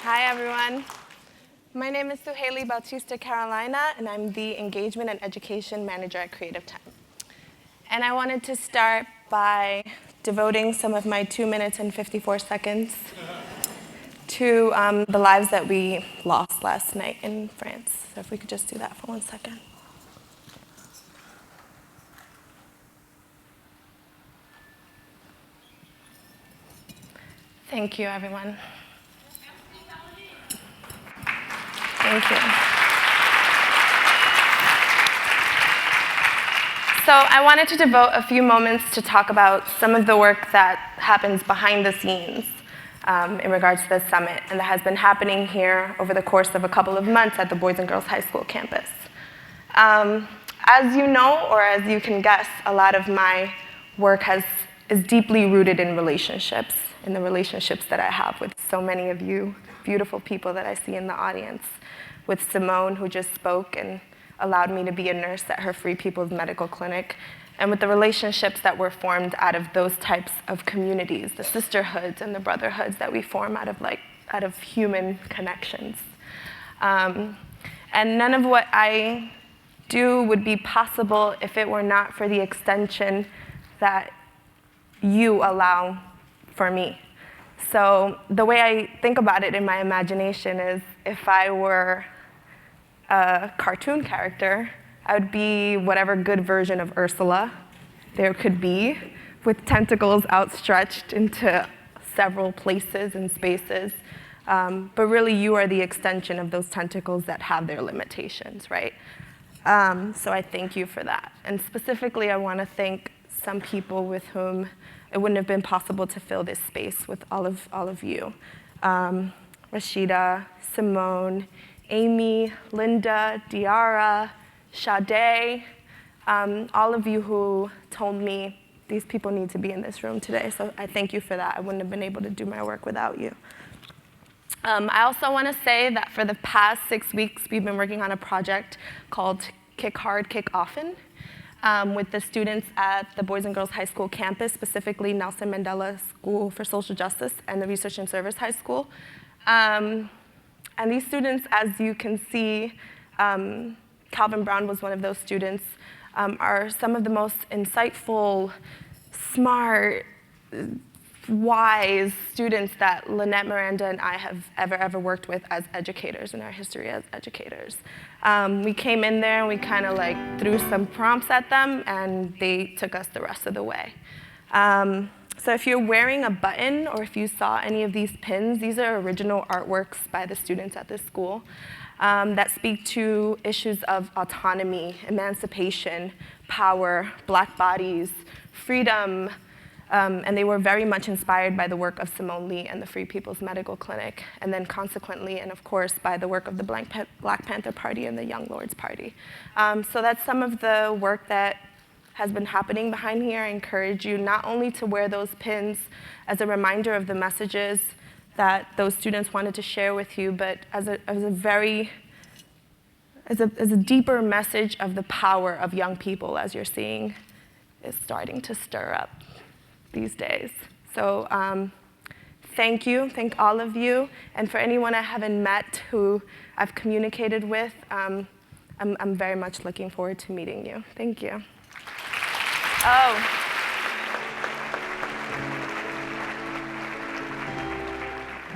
Hi, everyone. My name is Suhaly, Bautista-Carolina, and I'm the Engagement and Education Manager at Creative Time. And I wanted to start by devoting some of my 2 minutes and 54 seconds to the lives that we lost last night in France. So if we could just do that for 1 second. Thank you, everyone. Thank you. So I wanted to devote a few moments to talk about some of the work that happens behind the scenes in regards to this summit, and that has been happening here over the course of a couple of months at the Boys and Girls High School campus. As you know, or as you can guess, a lot of my work is deeply rooted in relationships, in the relationships that I have with so many of you beautiful people that I see in the audience, with Simone, who just spoke and allowed me to be a nurse at her Free People's Medical Clinic, and with the relationships that were formed out of those types of communities, the sisterhoods and the brotherhoods that we form out of human connections. And none of what I do would be possible if it were not for the extension that you allow for me. So the way I think about it in my imagination is, if I were a cartoon character, I would be whatever good version of Ursula there could be, with tentacles outstretched into several places and spaces. But really, you are the extension of those tentacles that have their limitations, right? So I thank you for that. And specifically, I want to thank some people with whom it wouldn't have been possible to fill this space with all of you. Rashida, Simone, Amy, Linda, Diara, Sade, all of you who told me these people need to be in this room today. So I thank you for that. I wouldn't have been able to do my work without you. I also want to say that for the past 6 weeks, we've been working on a project called Kick Hard, Kick Often, with the students at the Boys and Girls High School campus, specifically Nelson Mandela School for Social Justice and the Research and Service High School. And these students, as you can see, Calvin Brown was one of those students, are some of the most insightful, smart, wise students that Lynette Miranda and I have ever worked with as educators in our history as educators. We came in there and we kind of like threw some prompts at them, and they took us the rest of the way. So if you're wearing a button, or if you saw any of these pins, these are original artworks by the students at this school that speak to issues of autonomy, emancipation, power, Black bodies, freedom, and they were very much inspired by the work of Simone Lee and the Free People's Medical Clinic, and then consequently, and of course, by the work of the Black Panther Party and the Young Lords Party. So that's some of the work that has been happening behind here. I encourage you not only to wear those pins as a reminder of the messages that those students wanted to share with you, but as a deeper message of the power of young people, as you're seeing is starting to stir up these days. So thank you, thank all of you. And for anyone I haven't met who I've communicated with, I'm very much looking forward to meeting you. Thank you. Oh.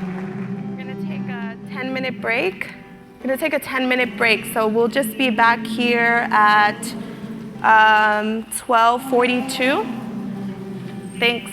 We're gonna take a 10-minute break. We're gonna take a 10-minute break, so we'll just be back here at 12:42. Thanks.